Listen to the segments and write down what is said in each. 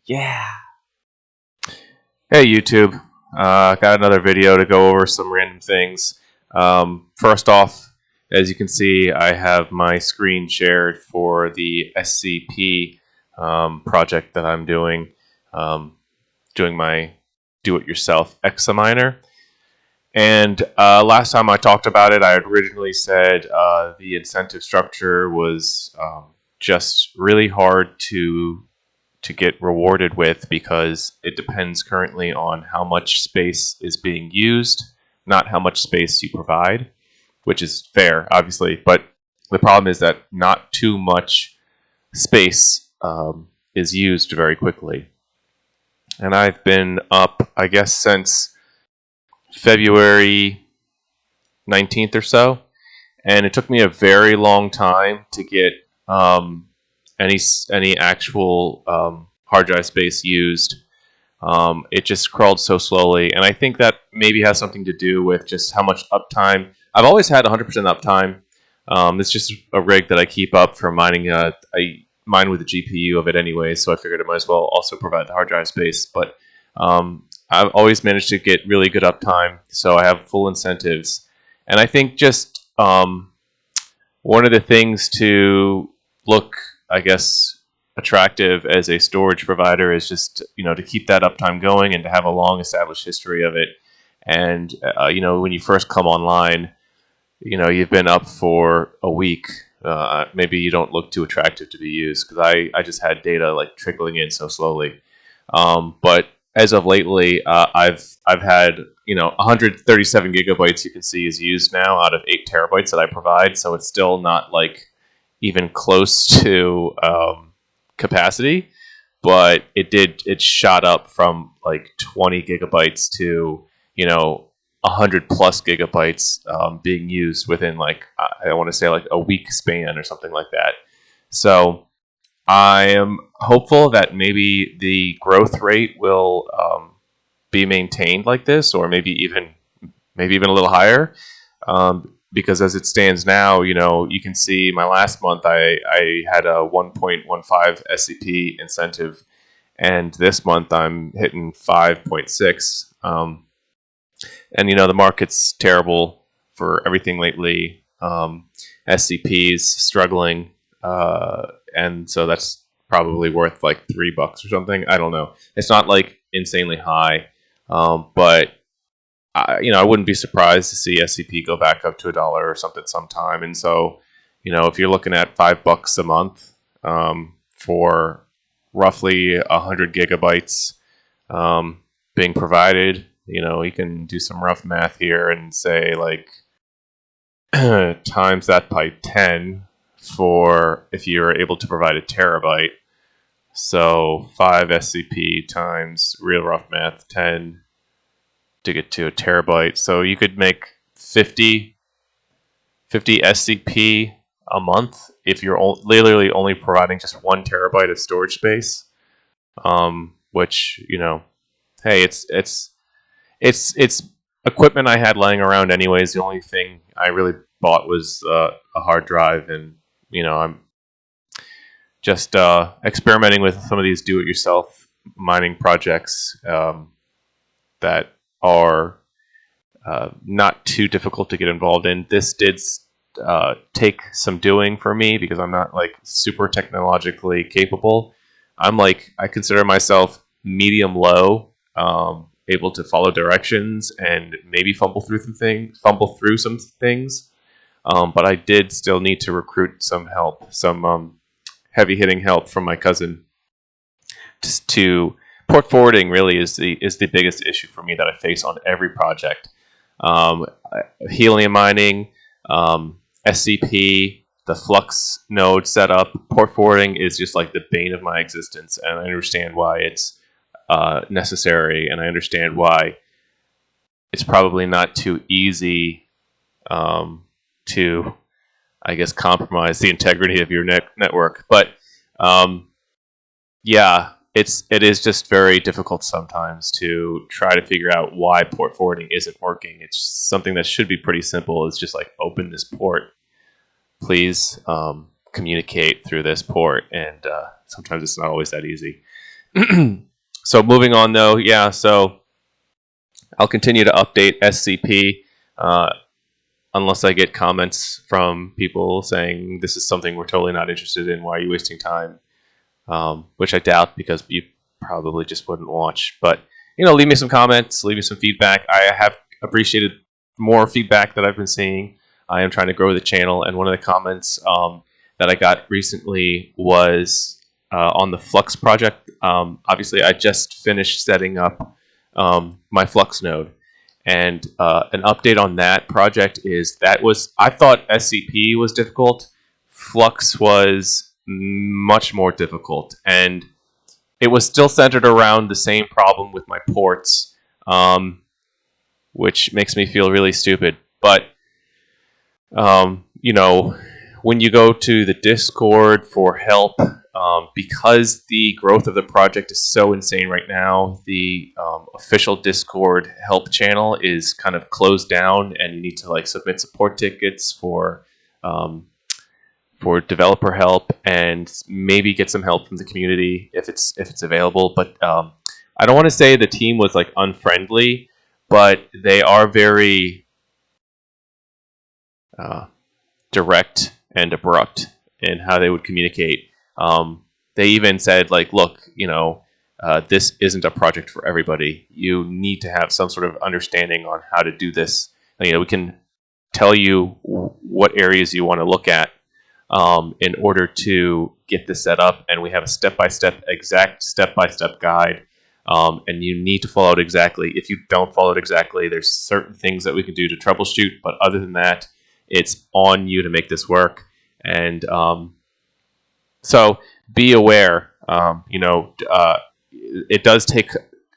Yeah. Hey YouTube, got another video to go over some random things. First off, as you can see, I have my screen shared for the SCP project that I'm doing my do-it-yourself xaminer. And last time I talked about it, I had originally said the incentive structure was just really hard to get rewarded with because it depends currently on how much space is being used, not how much space you provide, which is fair, obviously. But the problem is that not too much space is used very quickly. And I've been up, I guess, since February 19th or so, and it took me a very long time to get any actual hard drive space used. It just crawled so slowly, and I think that maybe has something to do with just how much uptime. I've always had 100% uptime. It's just a rig that I keep up for mining. I mine with the GPU of it anyway, so I figured I might as well also provide the hard drive space. But I've always managed to get really good uptime, so I have full incentives. And I think just one of the things to look, I guess, attractive as a storage provider is just, to keep that uptime going and to have a long established history of it. And, when you first come online, you've been up for a week. Maybe you don't look too attractive to be used because I just had data like trickling in so slowly. But as of lately, I've had 137 gigabytes you can see is used now out of 8 terabytes that I provide. So it's still not like even close to capacity, but it shot up from like 20 gigabytes to 100 plus gigabytes being used within like I want to say like a week span or something like that. So I am hopeful that maybe the growth rate will be maintained like this, or maybe even a little higher. Because as it stands now, you can see my last month I had a 1.15 SCP incentive, and this month I'm hitting 5.6. And the market's terrible for everything lately. SCP's struggling. And so that's probably worth like $3 or something. I don't know. It's not like insanely high, but I wouldn't be surprised to see SCP go back up to $1 or something sometime. And so, if you're looking at $5 a month for roughly 100 gigabytes being provided, you can do some rough math here and say like times that by 10. For if you're able to provide a terabyte. So 5 SCP times real rough math 10 to get to a terabyte. So you could make 50 SCP a month if you're literally only providing just 1 terabyte of storage space. Which, hey, it's equipment I had laying around anyways. The only thing I really bought was a hard drive, and I'm just experimenting with some of these do-it-yourself mining projects that are not too difficult to get involved in. This did take some doing for me because I'm not like super technologically capable. I consider myself medium low, able to follow directions and maybe fumble through some things. But I did still need to recruit some help, some heavy-hitting help from my cousin. Just to port forwarding really is the biggest issue for me that I face on every project. Helium mining, SCP, the Flux Node setup, port forwarding is just like the bane of my existence, and I understand why it's necessary, and I understand why it's probably not too easy to, I guess, compromise the integrity of your network. But yeah, it is just very difficult sometimes to try to figure out why port forwarding isn't working. It's something that should be pretty simple. It's just like open this port. please communicate through this port. And sometimes it's not always that easy. So moving on though, yeah, so I'll continue to update SCP unless I get comments from people saying this is something we're totally not interested in. Why are you wasting time? Which I doubt, because you probably just wouldn't watch. But leave me some comments, leave me some feedback. I have appreciated more feedback that I've been seeing. I am trying to grow the channel, and one of the comments that I got recently was on the Flux project. Obviously, I just finished setting up my Flux node. And an update on that project is I thought SCP was difficult. Flux was much more difficult. And it was still centered around the same problem with my ports, which makes me feel really stupid. But, when you go to the Discord for help, because the growth of the project is so insane right now, the official Discord help channel is kind of closed down, and you need to submit support tickets for developer help and maybe get some help from the community if it's available. But I don't want to say the team was unfriendly, but they are very direct and abrupt in how they would communicate. They even said, look, this isn't a project for everybody. You need to have some sort of understanding on how to do this. We can tell you what areas you want to look at in order to get this set up, and we have a exact step-by-step guide, and you need to follow it exactly. If you don't follow it exactly, there's certain things that we can do to troubleshoot, but other than that, it's on you to make this work. And so be aware. It does take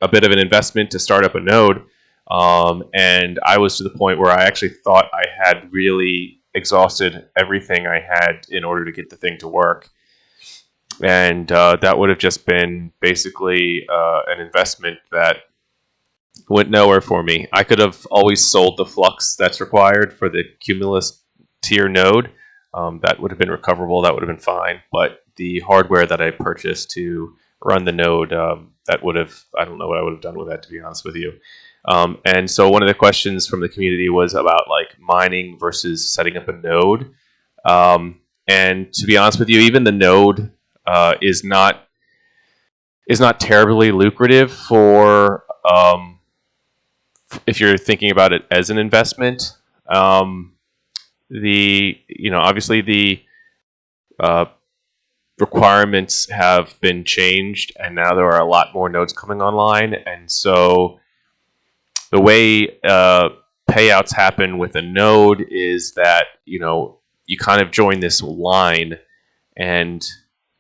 a bit of an investment to start up a node, and I was to the point where I actually thought I had really exhausted everything I had in order to get the thing to work. And that would have just been basically an investment that went nowhere for me. I could have always sold the flux that's required for the Cumulus tier node. That would have been recoverable. That would have been fine. But the hardware that I purchased to run the node, I don't know what I would have done with that, to be honest with you. And so one of the questions from the community was about mining versus setting up a node. And to be honest with you, even the node is not terribly lucrative for if you're thinking about it as an investment. Obviously the requirements have been changed, and now there are a lot more nodes coming online, and so the way payouts happen with a node is that you kind of join this line, and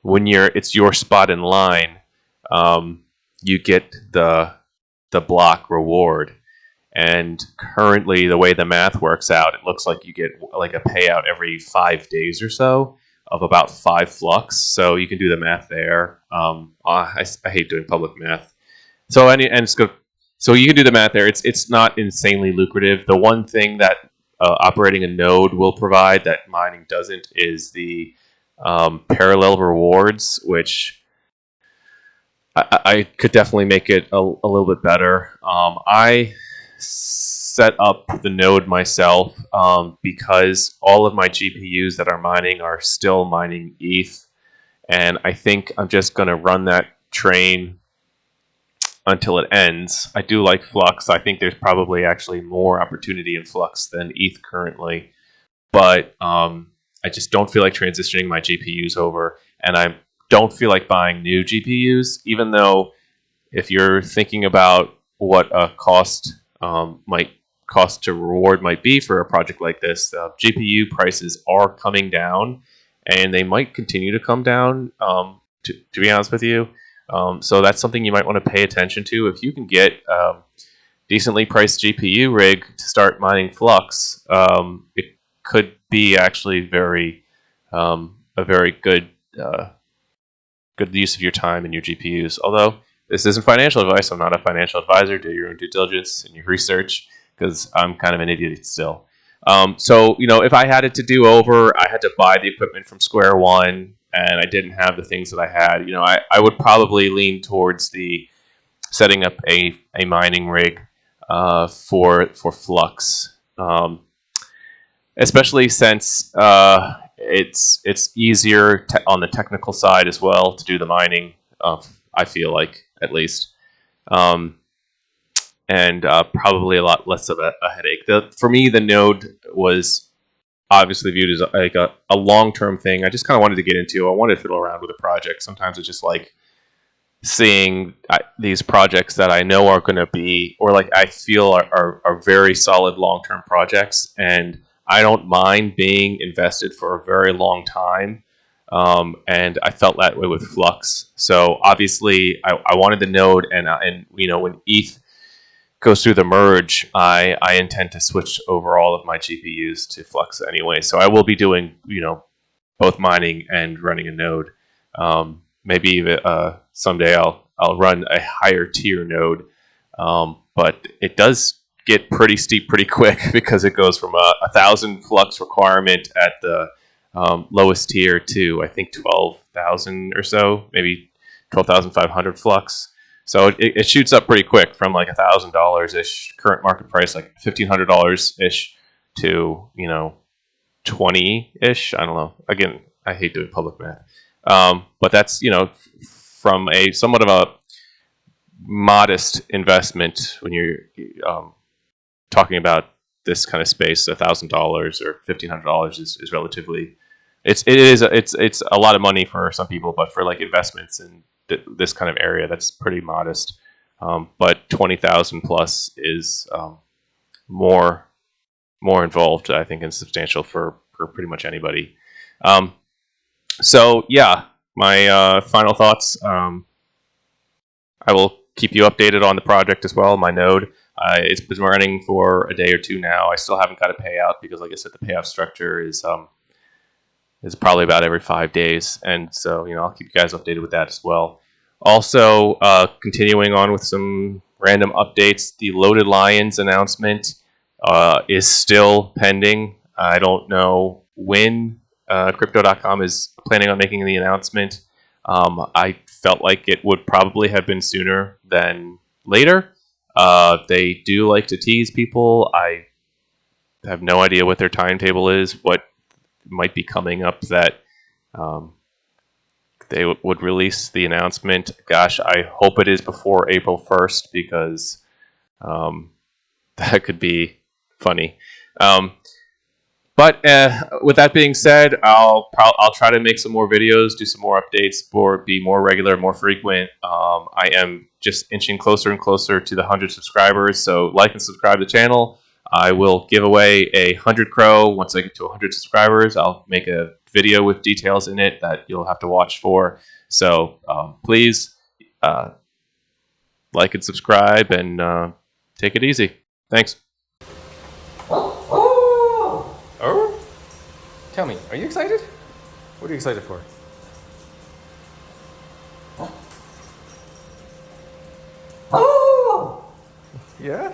when it's your spot in line, you get the block reward. And currently, the way the math works out, it looks like you get a payout every 5 days or so of about 5 flux. So you can do the math there. I hate doing public math. So So you can do the math there. It's not insanely lucrative. The one thing that operating a node will provide that mining doesn't is the parallel rewards, which I could definitely make it a little bit better. I set up the node myself because all of my GPUs that are mining are still mining ETH, and I think I'm just going to run that train until it ends. I do like Flux. I think there's probably actually more opportunity in Flux than ETH currently, but I just don't feel like transitioning my GPUs over, and I don't feel like buying new GPUs, even though if you're thinking about what a cost to reward might be for a project like this, GPU prices are coming down, and they might continue to come down, to be honest with you. So that's something you might want to pay attention to. If you can get decently priced GPU rig to start mining Flux, it could be actually a very good use of your time and your GPUs. Although this isn't financial advice, I'm not a financial advisor. Do your own due diligence and your research, because I'm kind of an idiot still. So, if I had it to do over, I had to buy the equipment from square one, and I didn't have the things that I had. I would probably lean towards the setting up a mining rig for Flux, especially since it's easier on the technical side as well to do the mining. I feel like, at least. And probably a lot less of a headache. For me, the node was obviously viewed as like a long-term thing. I just kind of wanted to get into. I wanted to fiddle around with a project. Sometimes it's just like seeing these projects that I know are going to be, or like I feel are very solid long-term projects, and I don't mind being invested for a very long time. And I felt that way with Flux. So obviously, I wanted the node, and when ETH goes through the merge, I intend to switch over all of my GPUs to Flux anyway. So I will be doing both mining and running a node. Maybe even someday I'll run a higher tier node, but it does get pretty steep pretty quick because it goes from 1,000 Flux requirement at the lowest tier to I think 12,000 or so, maybe 12,500 Flux. So it shoots up pretty quick from like $1,000 ish current market price, like $1,500 ish to 20 ish. I don't know. Again, I hate doing public math, but that's from a somewhat of a modest investment when you're talking about this kind of space. $1,000 or $1,500 is relatively. It's a lot of money for some people, but for like investments and this kind of area, that's pretty modest. But 20,000 plus is more involved, I think, and substantial for pretty much anybody. So yeah, my final thoughts. I will keep you updated on the project as well. My node, it's been running for a day or two now. I still haven't got a payout because, like I said, the payout structure is probably about every 5 days, and so I'll keep you guys updated with that as well. Also, continuing on with some random updates, the Loaded Lions announcement is still pending. I don't know when Crypto.com is planning on making the announcement. I felt like it would probably have been sooner than later. They do like to tease people. I have no idea what their timetable is, what might be coming up that they would release the announcement. Gosh, I hope it is before April 1st because that could be funny. But with that being said, I'll try to make some more videos, do some more updates, or be more regular, more frequent. I am just inching closer and closer to the 100 subscribers, so like and subscribe to the channel. I will give away 100 Crow once I get to 100 subscribers. I'll make a video with details in it that you'll have to watch for. So please like and subscribe and take it easy. Thanks. Oh? Tell me, are you excited? What are you excited for? Oh! Yeah?